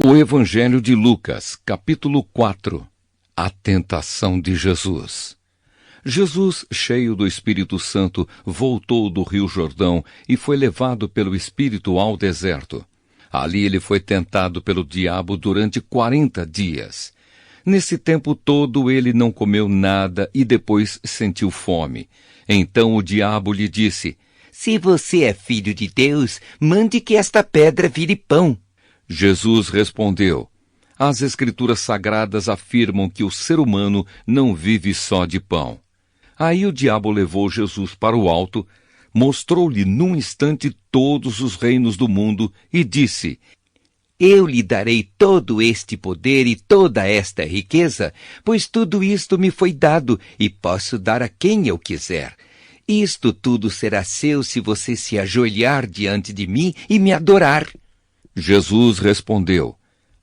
O Evangelho de Lucas, capítulo 4. A tentação de Jesus. Jesus, cheio do Espírito Santo, voltou do Rio Jordão e foi levado pelo Espírito ao deserto. Ali ele foi tentado pelo diabo durante 40 dias. Nesse tempo todo ele não comeu nada e depois sentiu fome. Então o diabo lhe disse: Se você é filho de Deus, mande que esta pedra vire pão. Jesus respondeu: As Escrituras Sagradas afirmam que o ser humano não vive só de pão. Aí o diabo levou Jesus para o alto, mostrou-lhe num instante todos os reinos do mundo e disse: Eu lhe darei todo este poder e toda esta riqueza, pois tudo isto me foi dado e posso dar a quem eu quiser. Isto tudo será seu se você se ajoelhar diante de mim e me adorar. Jesus respondeu: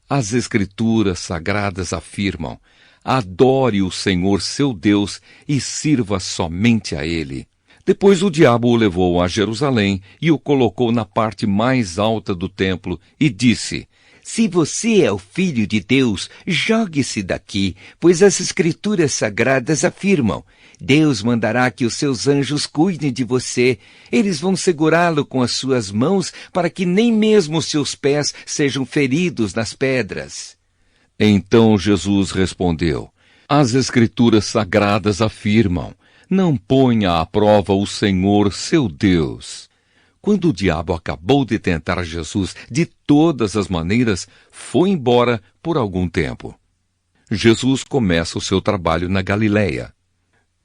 As Escrituras Sagradas afirmam: Adore o Senhor seu Deus e sirva somente a Ele. Depois o diabo o levou a Jerusalém e o colocou na parte mais alta do templo e disse: Se você é o Filho de Deus, jogue-se daqui, pois as Escrituras Sagradas afirmam: Deus mandará que os seus anjos cuidem de você. Eles vão segurá-lo com as suas mãos para que nem mesmo os seus pés sejam feridos nas pedras. Então Jesus respondeu: As Escrituras Sagradas afirmam: Não ponha à prova o Senhor seu Deus. Quando o diabo acabou de tentar Jesus de todas as maneiras, foi embora por algum tempo. Jesus começa o seu trabalho na Galileia.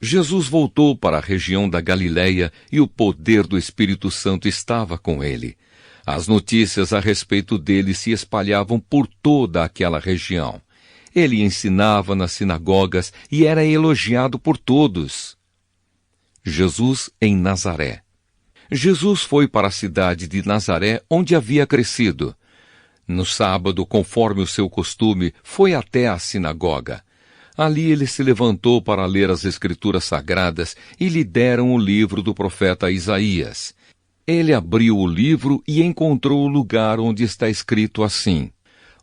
Jesus voltou para a região da Galileia e o poder do Espírito Santo estava com ele. As notícias a respeito dele se espalhavam por toda aquela região. Ele ensinava nas sinagogas e era elogiado por todos. Jesus em Nazaré. Jesus foi para a cidade de Nazaré, onde havia crescido. No sábado, conforme o seu costume, foi até a sinagoga. Ali ele se levantou para ler as Escrituras Sagradas e lhe deram o livro do profeta Isaías. Ele abriu o livro e encontrou o lugar onde está escrito assim: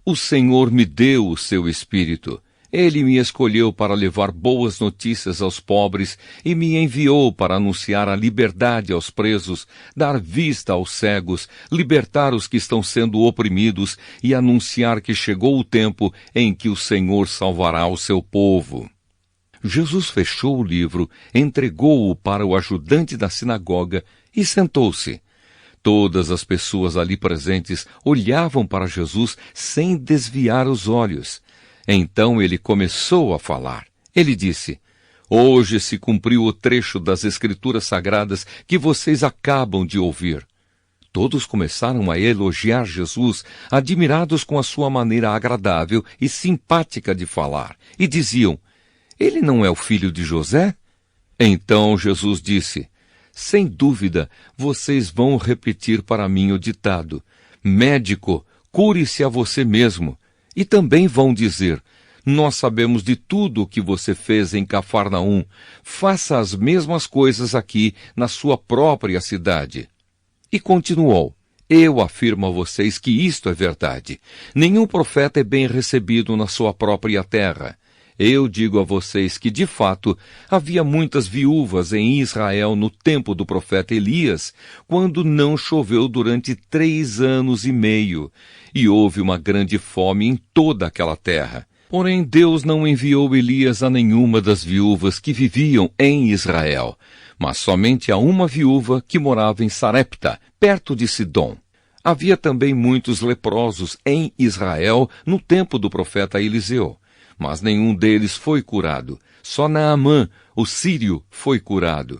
O Senhor me deu o seu Espírito. Ele me escolheu para levar boas notícias aos pobres e me enviou para anunciar a liberdade aos presos, dar vista aos cegos, libertar os que estão sendo oprimidos e anunciar que chegou o tempo em que o Senhor salvará o seu povo. Jesus fechou o livro, entregou-o para o ajudante da sinagoga e sentou-se. Todas as pessoas ali presentes olhavam para Jesus sem desviar os olhos. Então ele começou a falar. Ele disse: Hoje se cumpriu o trecho das Escrituras Sagradas que vocês acabam de ouvir. Todos começaram a elogiar Jesus, admirados com a sua maneira agradável e simpática de falar, e diziam: Ele não é o filho de José? Então Jesus disse: Sem dúvida, vocês vão repetir para mim o ditado: Médico, cure-se a você mesmo. E também vão dizer: Nós sabemos de tudo o que você fez em Cafarnaum. Faça as mesmas coisas aqui na sua própria cidade. E continuou: Eu afirmo a vocês que isto é verdade. Nenhum profeta é bem recebido na sua própria terra. Eu digo a vocês que, de fato, havia muitas viúvas em Israel no tempo do profeta Elias, quando não choveu durante 3 anos e meio, e houve uma grande fome em toda aquela terra. Porém, Deus não enviou Elias a nenhuma das viúvas que viviam em Israel, mas somente a uma viúva que morava em Sarepta, perto de Sidom. Havia também muitos leprosos em Israel no tempo do profeta Eliseu. Mas nenhum deles foi curado. Só Naamã, o sírio, foi curado.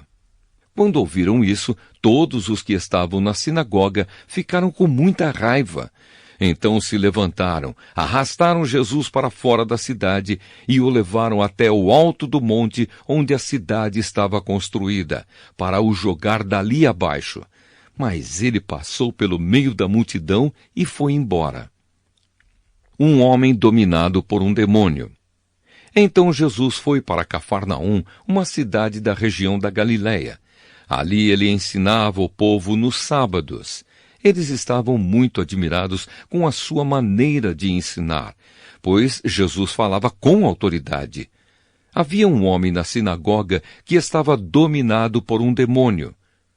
Quando ouviram isso, todos os que estavam na sinagoga ficaram com muita raiva. Então se levantaram, arrastaram Jesus para fora da cidade e o levaram até o alto do monte onde a cidade estava construída, para o jogar dali abaixo. Mas ele passou pelo meio da multidão e foi embora. Um homem dominado por um demônio. Então Jesus foi para Cafarnaum, uma cidade da região da Galileia. Ali ele ensinava o povo nos sábados. Eles estavam muito admirados com a sua maneira de ensinar, pois Jesus falava com autoridade. Havia um homem na sinagoga que estava dominado por um demônio.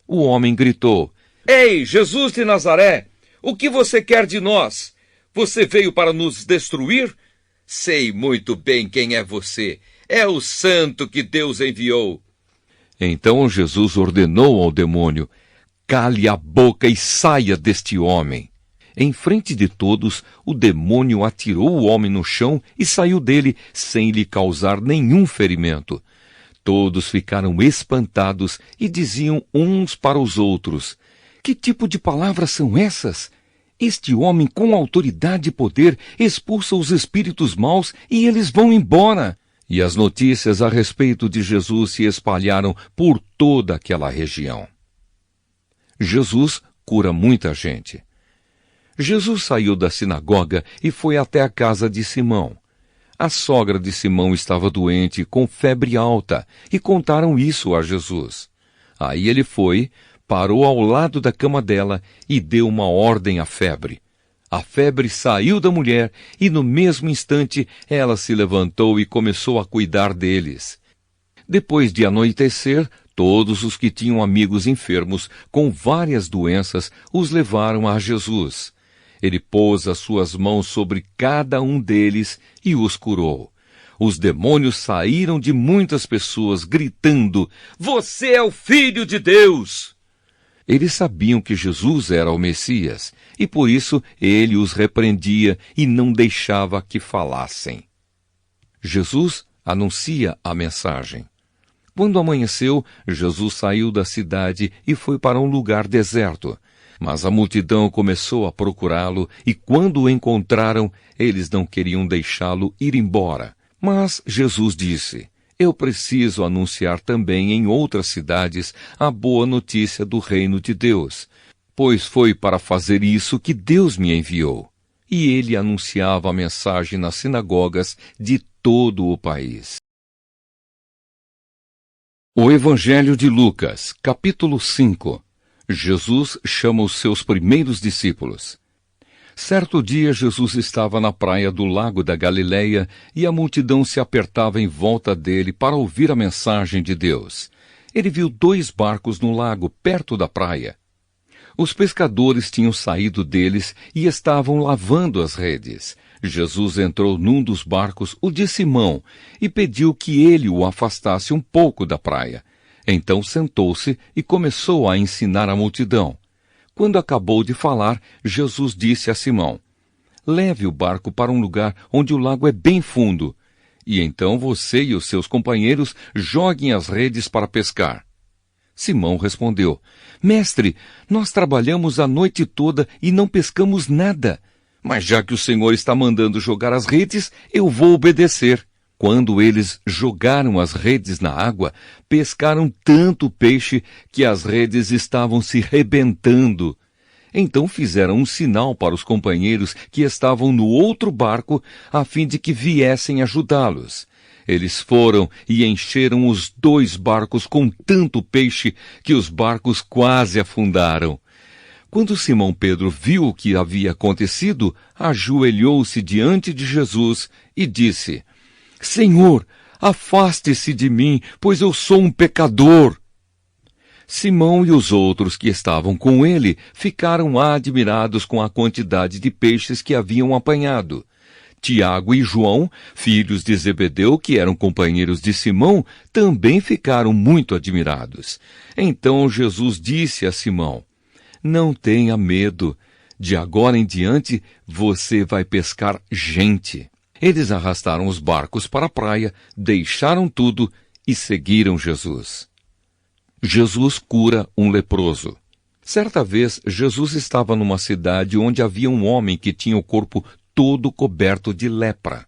O homem gritou: Ei, Jesus de Nazaré, o que você quer de nós? Você veio para nos destruir? Sei muito bem quem é você. É o santo que Deus enviou. Então Jesus ordenou ao demônio: cale a boca e saia deste homem. Em frente de todos, o demônio atirou o homem no chão e saiu dele sem lhe causar nenhum ferimento. Todos ficaram espantados e diziam uns para os outros: que tipo de palavras são essas? Este homem, com autoridade e poder, expulsa os espíritos maus e eles vão embora. E as notícias a respeito de Jesus se espalharam por toda aquela região. Jesus cura muita gente. Jesus saiu da sinagoga e foi até a casa de Simão. A sogra de Simão estava doente, com febre alta, e contaram isso a Jesus. Aí ele foi, parou ao lado da cama dela e deu uma ordem à febre. A febre saiu da mulher e no mesmo instante ela se levantou e começou a cuidar deles. Depois de anoitecer, todos os que tinham amigos enfermos com várias doenças os levaram a Jesus. Ele pôs as suas mãos sobre cada um deles e os curou. Os demônios saíram de muitas pessoas gritando: Você é o Filho de Deus! Eles sabiam que Jesus era o Messias, e por isso ele os repreendia e não deixava que falassem. Jesus anuncia a mensagem. Quando amanheceu, Jesus saiu da cidade e foi para um lugar deserto. Mas a multidão começou a procurá-lo, e quando o encontraram, eles não queriam deixá-lo ir embora. Mas Jesus disse: Eu preciso anunciar também em outras cidades a boa notícia do reino de Deus, pois foi para fazer isso que Deus me enviou. E ele anunciava a mensagem nas sinagogas de todo o país. O Evangelho de Lucas, capítulo 5. Jesus chama os seus primeiros discípulos. Certo dia, Jesus estava na praia do lago da Galileia e a multidão se apertava em volta dele para ouvir a mensagem de Deus. Ele viu 2 barcos no lago, perto da praia. Os pescadores tinham saído deles e estavam lavando as redes. Jesus entrou num dos barcos, o de Simão, e pediu que ele o afastasse um pouco da praia. Então sentou-se e começou a ensinar a multidão. Quando acabou de falar, Jesus disse a Simão: Leve o barco para um lugar onde o lago é bem fundo, e então você e os seus companheiros joguem as redes para pescar. Simão respondeu: Mestre, nós trabalhamos a noite toda e não pescamos nada. Mas já que o Senhor está mandando jogar as redes, eu vou obedecer. Quando eles jogaram as redes na água, pescaram tanto peixe que as redes estavam se rebentando. Então fizeram um sinal para os companheiros que estavam no outro barco, a fim de que viessem ajudá-los. Eles foram e encheram os 2 barcos com tanto peixe que os barcos quase afundaram. Quando Simão Pedro viu o que havia acontecido, ajoelhou-se diante de Jesus e disse: Senhor, afaste-se de mim, pois eu sou um pecador. Simão e os outros que estavam com ele ficaram admirados com a quantidade de peixes que haviam apanhado. Tiago e João, filhos de Zebedeu, que eram companheiros de Simão, também ficaram muito admirados. Então Jesus disse a Simão: Não tenha medo, de agora em diante você vai pescar gente. Eles arrastaram os barcos para a praia, deixaram tudo e seguiram Jesus. Jesus cura um leproso. Certa vez, Jesus estava numa cidade onde havia um homem que tinha o corpo todo coberto de lepra.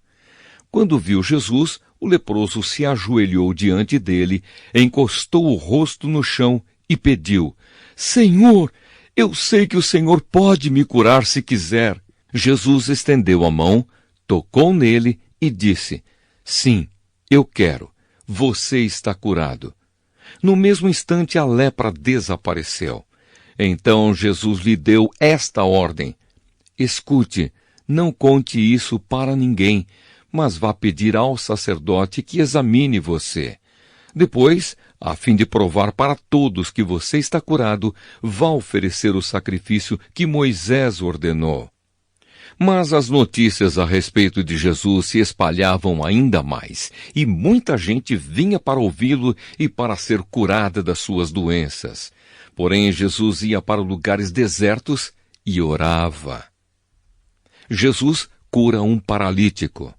Quando viu Jesus, o leproso se ajoelhou diante dele, encostou o rosto no chão e pediu: Senhor, eu sei que o Senhor pode me curar se quiser. Jesus estendeu a mão, tocou nele e disse: Sim, eu quero. Você está curado. No mesmo instante a lepra desapareceu. Então Jesus lhe deu esta ordem: escute, não conte isso para ninguém, mas vá pedir ao sacerdote que examine você. Depois, a fim de provar para todos que você está curado, vá oferecer o sacrifício que Moisés ordenou. Mas as notícias a respeito de Jesus se espalhavam ainda mais, e muita gente vinha para ouvi-lo e para ser curada das suas doenças. Porém, Jesus ia para lugares desertos e orava. Jesus cura um paralítico.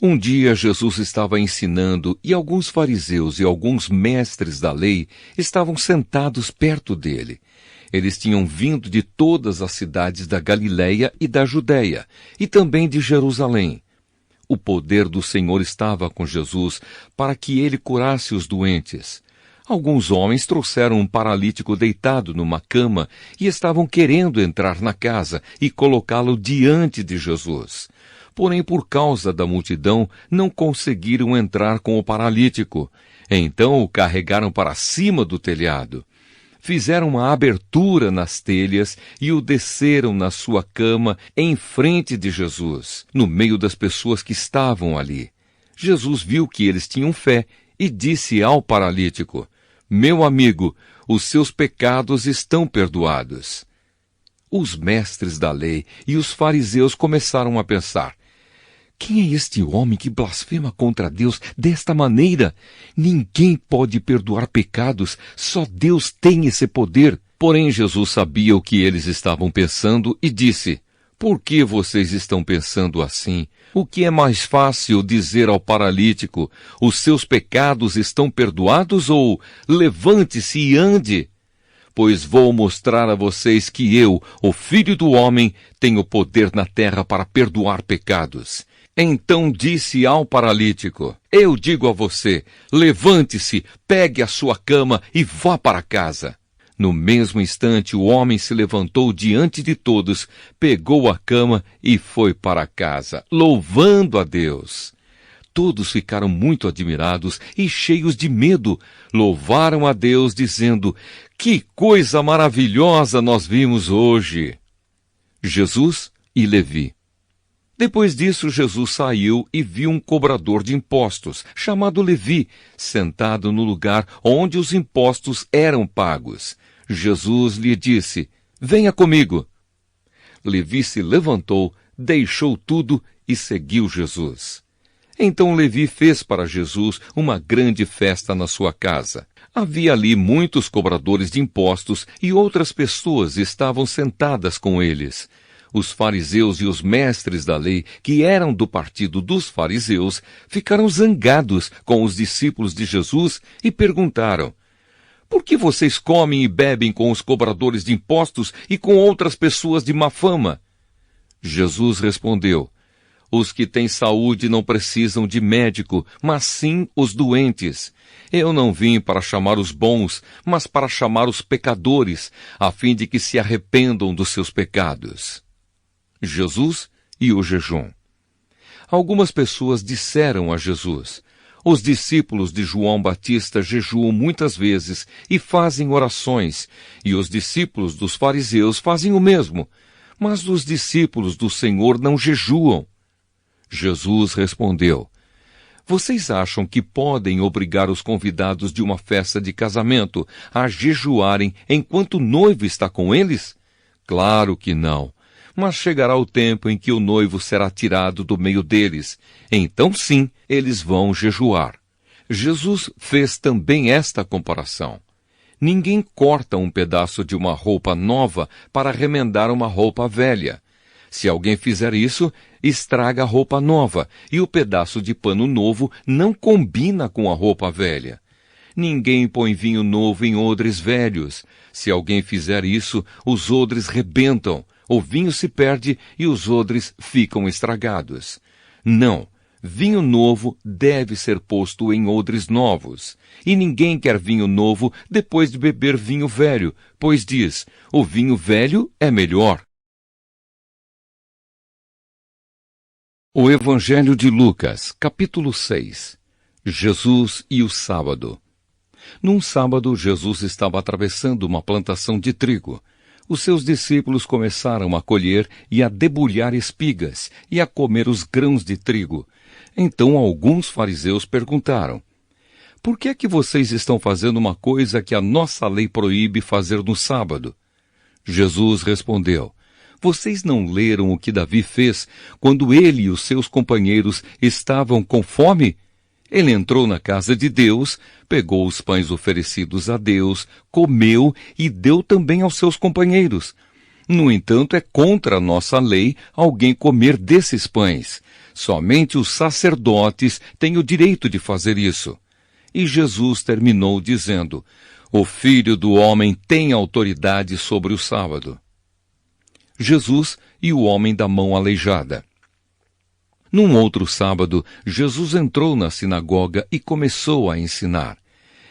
Um dia Jesus estava ensinando e alguns fariseus e alguns mestres da lei estavam sentados perto dele. Eles tinham vindo de todas as cidades da Galileia e da Judéia, e também de Jerusalém. O poder do Senhor estava com Jesus para que ele curasse os doentes. Alguns homens trouxeram um paralítico deitado numa cama e estavam querendo entrar na casa e colocá-lo diante de Jesus. Porém, por causa da multidão, não conseguiram entrar com o paralítico. Então o carregaram para cima do telhado. Fizeram uma abertura nas telhas e o desceram na sua cama em frente de Jesus, no meio das pessoas que estavam ali. Jesus viu que eles tinham fé e disse ao paralítico: meu amigo, os seus pecados estão perdoados. Os mestres da lei e os fariseus começaram a pensar: quem é este homem que blasfema contra Deus desta maneira? Ninguém pode perdoar pecados, só Deus tem esse poder. Porém, Jesus sabia o que eles estavam pensando e disse: por que vocês estão pensando assim? O que é mais fácil dizer ao paralítico: os seus pecados estão perdoados, ou levante-se e ande? Pois vou mostrar a vocês que eu, o Filho do Homem, tenho poder na terra para perdoar pecados. Então disse ao paralítico: eu digo a você, levante-se, pegue a sua cama e vá para casa. No mesmo instante, o homem se levantou diante de todos, pegou a cama e foi para casa, louvando a Deus. Todos ficaram muito admirados e cheios de medo. Louvaram a Deus, dizendo: que coisa maravilhosa nós vimos hoje! Jesus e Levi. Depois disso, Jesus saiu e viu um cobrador de impostos, chamado Levi, sentado no lugar onde os impostos eram pagos. Jesus lhe disse: venha comigo. Levi se levantou, deixou tudo e seguiu Jesus. Então Levi fez para Jesus uma grande festa na sua casa. Havia ali muitos cobradores de impostos e outras pessoas estavam sentadas com eles. Os fariseus e os mestres da lei, que eram do partido dos fariseus, ficaram zangados com os discípulos de Jesus e perguntaram: por que vocês comem e bebem com os cobradores de impostos e com outras pessoas de má fama? Jesus respondeu: os que têm saúde não precisam de médico, mas sim os doentes. Eu não vim para chamar os bons, mas para chamar os pecadores, a fim de que se arrependam dos seus pecados. Jesus e o jejum. Algumas pessoas disseram a Jesus: os discípulos de João Batista jejuam muitas vezes e fazem orações, e os discípulos dos fariseus fazem o mesmo, mas os discípulos do Senhor não jejuam. Jesus respondeu: vocês acham que podem obrigar os convidados de uma festa de casamento a jejuarem enquanto o noivo está com eles? Claro que não. Mas chegará o tempo em que o noivo será tirado do meio deles. Então sim, eles vão jejuar. Jesus fez também esta comparação. Ninguém corta um pedaço de uma roupa nova para remendar uma roupa velha. Se alguém fizer isso, estraga a roupa nova, e o pedaço de pano novo não combina com a roupa velha. Ninguém põe vinho novo em odres velhos. Se alguém fizer isso, os odres rebentam, o vinho se perde e os odres ficam estragados. Não, vinho novo deve ser posto em odres novos. E ninguém quer vinho novo depois de beber vinho velho, pois diz: o vinho velho é melhor. O Evangelho de Lucas, capítulo 6. Jesus e o sábado. Num sábado, Jesus estava atravessando uma plantação de trigo. Os seus discípulos começaram a colher e a debulhar espigas e a comer os grãos de trigo. Então alguns fariseus perguntaram: por que é que vocês estão fazendo uma coisa que a nossa lei proíbe fazer no sábado? Jesus respondeu: vocês não leram o que Davi fez quando ele e os seus companheiros estavam com fome? Ele entrou na casa de Deus, pegou os pães oferecidos a Deus, comeu e deu também aos seus companheiros. No entanto, é contra a nossa lei alguém comer desses pães. Somente os sacerdotes têm o direito de fazer isso. E Jesus terminou dizendo: o Filho do Homem tem autoridade sobre o sábado. Jesus e o homem da mão aleijada. Num outro sábado, Jesus entrou na sinagoga e começou a ensinar.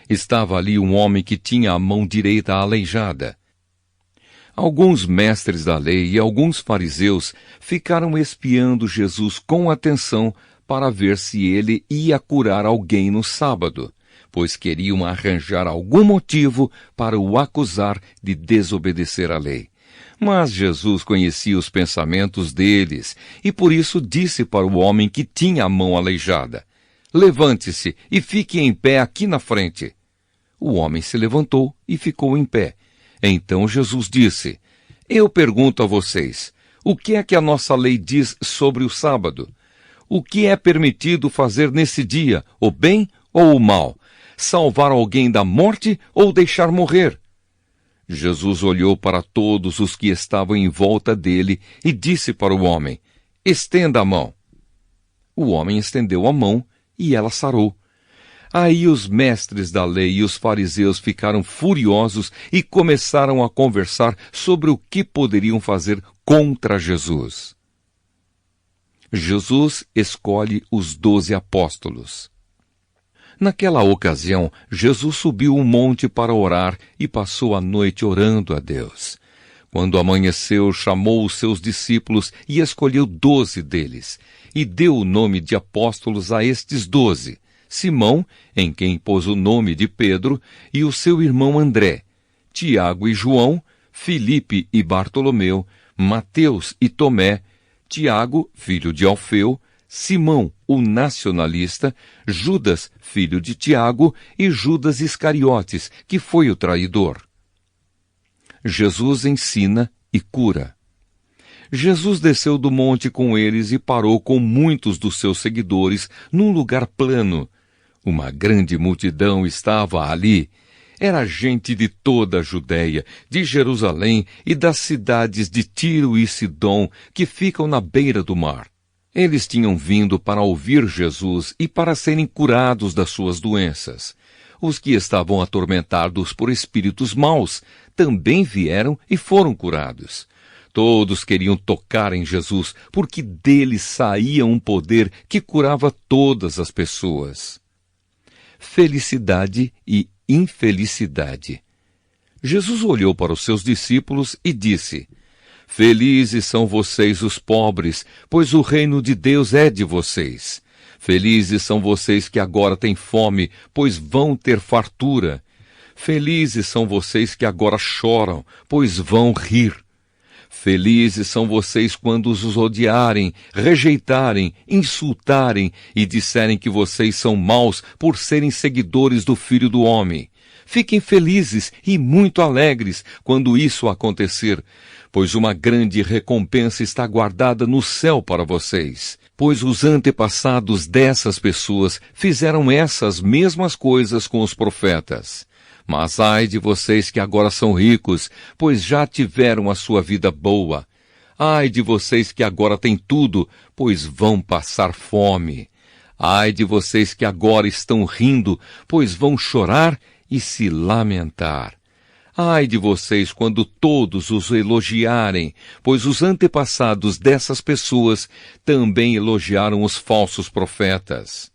Estava ali um homem que tinha a mão direita aleijada. Alguns mestres da lei e alguns fariseus ficaram espiando Jesus com atenção para ver se ele ia curar alguém no sábado, pois queriam arranjar algum motivo para o acusar de desobedecer à lei. Mas Jesus conhecia os pensamentos deles, e por isso disse para o homem que tinha a mão aleijada: levante-se e fique em pé aqui na frente. O homem se levantou e ficou em pé. Então Jesus disse: eu pergunto a vocês, o que é que a nossa lei diz sobre o sábado? O que é permitido fazer nesse dia, o bem ou o mal? Salvar alguém da morte ou deixar morrer? Jesus olhou para todos os que estavam em volta dele e disse para o homem: estenda a mão. O homem estendeu a mão e ela sarou. Aí os mestres da lei e os fariseus ficaram furiosos e começaram a conversar sobre o que poderiam fazer contra Jesus. Jesus escolhe os 12 apóstolos. Naquela ocasião, Jesus subiu um monte para orar e passou a noite orando a Deus. Quando amanheceu, chamou os seus discípulos e escolheu 12 deles, e deu o nome de apóstolos a estes 12, Simão, em quem pôs o nome de Pedro, e o seu irmão André, Tiago e João, Filipe e Bartolomeu, Mateus e Tomé, Tiago, filho de Alfeu, Simão, o nacionalista, Judas, filho de Tiago, e Judas Iscariotes, que foi o traidor. Jesus ensina e cura. Jesus desceu do monte com eles e parou com muitos dos seus seguidores num lugar plano. Uma grande multidão estava ali. Era gente de toda a Judéia, de Jerusalém e das cidades de Tiro e Sidom, que ficam na beira do mar. Eles tinham vindo para ouvir Jesus e para serem curados das suas doenças. Os que estavam atormentados por espíritos maus também vieram e foram curados. Todos queriam tocar em Jesus, porque dele saía um poder que curava todas as pessoas. Felicidade e infelicidade. Jesus olhou para os seus discípulos e disse: felizes são vocês os pobres, pois o reino de Deus é de vocês. Felizes são vocês que agora têm fome, pois vão ter fartura. Felizes são vocês que agora choram, pois vão rir. Felizes são vocês quando os odiarem, rejeitarem, insultarem e disserem que vocês são maus por serem seguidores do Filho do Homem. Fiquem felizes e muito alegres quando isso acontecer, pois uma grande recompensa está guardada no céu para vocês. Pois os antepassados dessas pessoas fizeram essas mesmas coisas com os profetas. Mas ai de vocês que agora são ricos, pois já tiveram a sua vida boa. Ai de vocês que agora têm tudo, pois vão passar fome. Ai de vocês que agora estão rindo, pois vão chorar e se lamentar. Ai de vocês quando todos os elogiarem, pois os antepassados dessas pessoas também elogiaram os falsos profetas.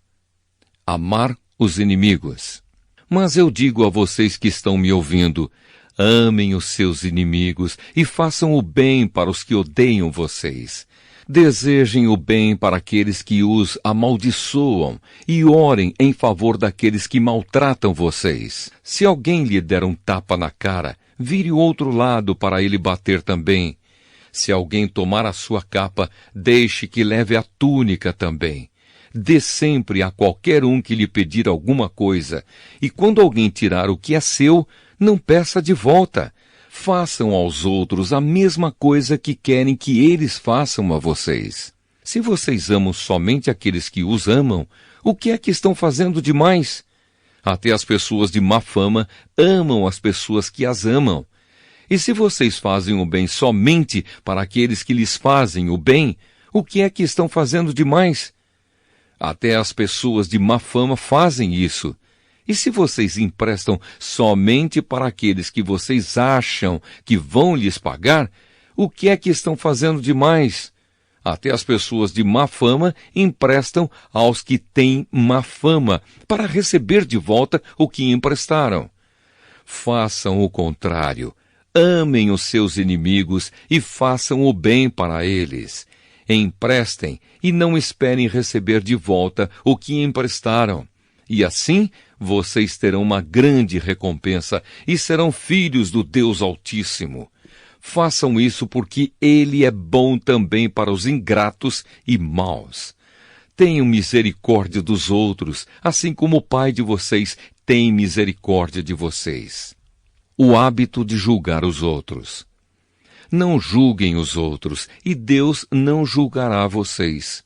Amar os inimigos. Mas eu digo a vocês que estão me ouvindo, amem os seus inimigos e façam o bem para os que odeiam vocês. Desejem o bem para aqueles que os amaldiçoam e orem em favor daqueles que maltratam vocês. Se alguém lhe der um tapa na cara, vire o outro lado para ele bater também. Se alguém tomar a sua capa, deixe que leve a túnica também. Dê sempre a qualquer um que lhe pedir alguma coisa, e quando alguém tirar o que é seu, não peça de volta. Façam aos outros a mesma coisa que querem que eles façam a vocês. Se vocês amam somente aqueles que os amam, o que é que estão fazendo demais? Até as pessoas de má fama amam as pessoas que as amam. E se vocês fazem o bem somente para aqueles que lhes fazem o bem, o que é que estão fazendo demais? Até as pessoas de má fama fazem isso. E se vocês emprestam somente para aqueles que vocês acham que vão lhes pagar, o que é que estão fazendo demais? Até as pessoas de má fama emprestam aos que têm má fama, para receber de volta o que emprestaram. Façam o contrário. Amem os seus inimigos e façam o bem para eles. Emprestem e não esperem receber de volta o que emprestaram. E assim vocês terão uma grande recompensa e serão filhos do Deus Altíssimo. Façam isso porque Ele é bom também para os ingratos e maus. Tenham misericórdia dos outros, assim como o Pai de vocês tem misericórdia de vocês. O hábito de julgar os outros. Não julguem os outros, e Deus não julgará vocês.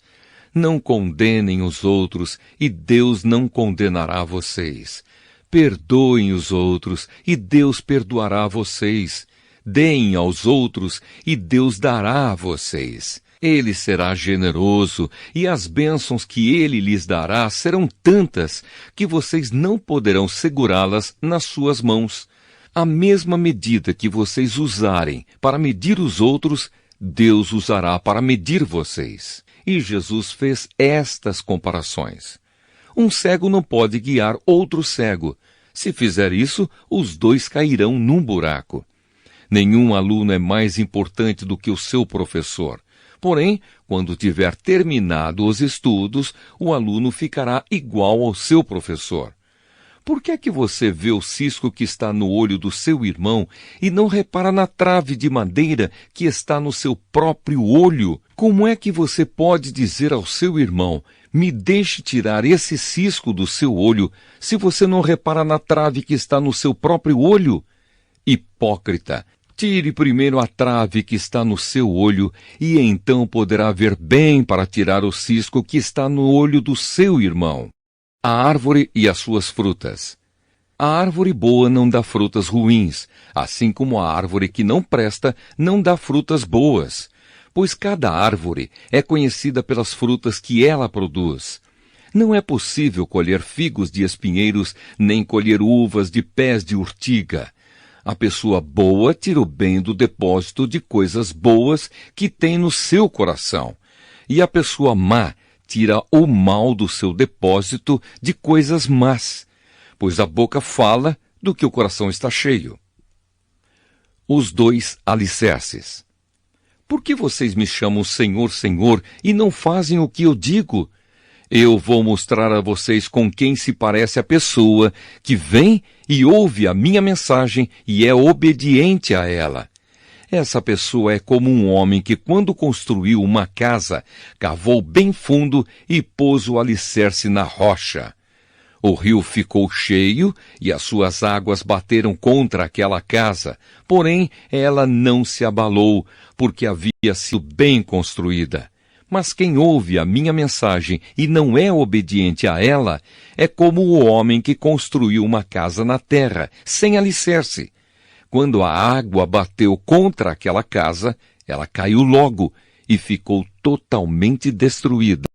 Não condenem os outros, e Deus não condenará vocês. Perdoem os outros, e Deus perdoará vocês. Deem aos outros, e Deus dará a vocês. Ele será generoso, e as bênçãos que Ele lhes dará serão tantas que vocês não poderão segurá-las nas suas mãos. A mesma medida que vocês usarem para medir os outros, Deus usará para medir vocês. E Jesus fez estas comparações. Um cego não pode guiar outro cego. Se fizer isso, os dois cairão num buraco. Nenhum aluno é mais importante do que o seu professor. Porém, quando tiver terminado os estudos, o aluno ficará igual ao seu professor. Por que é que você vê o cisco que está no olho do seu irmão e não repara na trave de madeira que está no seu próprio olho? Como é que você pode dizer ao seu irmão, me deixe tirar esse cisco do seu olho, se você não repara na trave que está no seu próprio olho? Hipócrita! Tire primeiro a trave que está no seu olho, e então poderá ver bem para tirar o cisco que está no olho do seu irmão. A árvore e as suas frutas. A árvore boa não dá frutas ruins, assim como a árvore que não presta não dá frutas boas, pois cada árvore é conhecida pelas frutas que ela produz. Não é possível colher figos de espinheiros, nem colher uvas de pés de urtiga. A pessoa boa tira o bem do depósito de coisas boas que tem no seu coração, e a pessoa má tira o mal do seu depósito de coisas más, pois a boca fala do que o coração está cheio. Os dois alicerces. Por que vocês me chamam Senhor, Senhor, e não fazem o que eu digo? Eu vou mostrar a vocês com quem se parece a pessoa que vem e ouve a minha mensagem e é obediente a ela. Essa pessoa é como um homem que, quando construiu uma casa, cavou bem fundo e pôs o alicerce na rocha. O rio ficou cheio e as suas águas bateram contra aquela casa, porém ela não se abalou, porque havia sido bem construída. Mas quem ouve a minha mensagem e não é obediente a ela, é como o homem que construiu uma casa na terra, sem alicerce. Quando a água bateu contra aquela casa, ela caiu logo e ficou totalmente destruída.